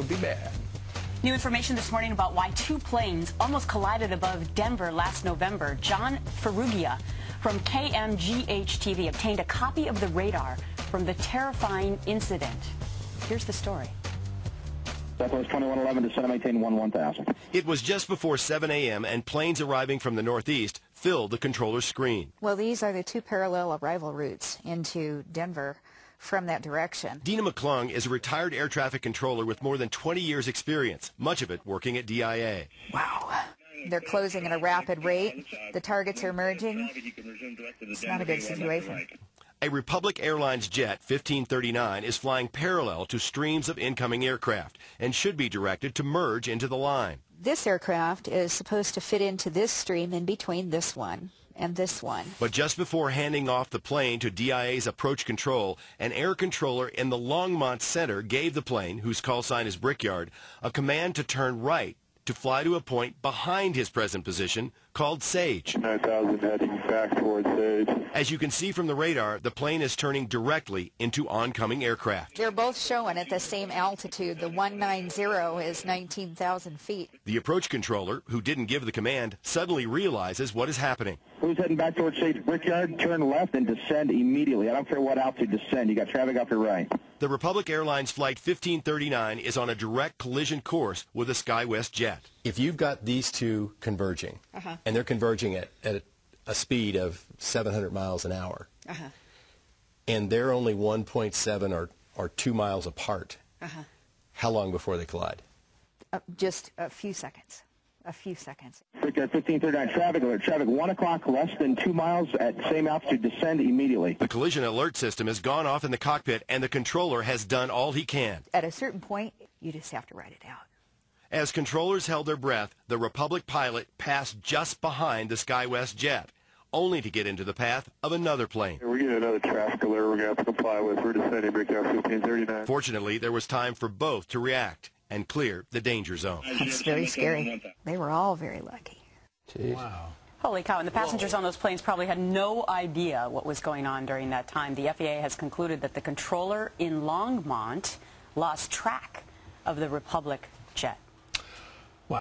would be bad. New information this morning about why two planes almost collided above Denver last November. John Ferrugia from KMGH-TV obtained a copy of the radar from the terrifying incident. Here's the story. Southwest 2111 to center maintain 1000. It was just before 7 a.m. and planes arriving from the northeast filled the controller's screen. Well, these are the two parallel arrival routes into Denver from that direction. Dina McClung is a retired air traffic controller with more than 20 years experience, much of it working at DIA. Wow. They're closing at a rapid rate. The targets are merging. It's not a good situation. A Republic Airlines jet 1539 is flying parallel to streams of incoming aircraft and should be directed to merge into the line. This aircraft is supposed to fit into this stream in between this one and this one. But just before handing off the plane to DIA's approach control, an air controller in the Longmont Center gave the plane, whose call sign is Brickyard, a command to turn right to fly to a point behind his present position called Sage. 9000 heading back towards Sage. As you can see from the radar, the plane is turning directly into oncoming aircraft. They're both showing at the same altitude. The 190 is 19,000 feet. The approach controller, who didn't give the command, suddenly realizes what is happening. Who's heading back towards Sage Brickyard? Turn left and descend immediately. I don't care what altitude, descend. You got traffic off your right. The Republic Airlines Flight 1539 is on a direct collision course with a SkyWest jet. If you've got these two converging, and they're converging at a speed of 700 miles an hour, and they're only 1.7 or 2 miles apart, how long before they collide? Just a few seconds. A few seconds. Brickyard 1539, traffic alert. Traffic 1 o'clock, less than 2 miles at same altitude, descend immediately. The collision alert system has gone off in the cockpit, and the controller has done all he can. At a certain point, you just have to write it out. As controllers held their breath, the Republic pilot passed just behind the SkyWest jet, only to get into the path of another plane. We're getting another traffic alert we're going to have to comply with. We're descending Brickyard 1539. Fortunately, there was time for both to react and clear the danger zone. That's very scary. They were all very lucky. Jeez. Wow. Holy cow, and the passengers on those planes probably had no idea what was going on during that time. The FAA has concluded that the controller in Longmont lost track of the Republic jet.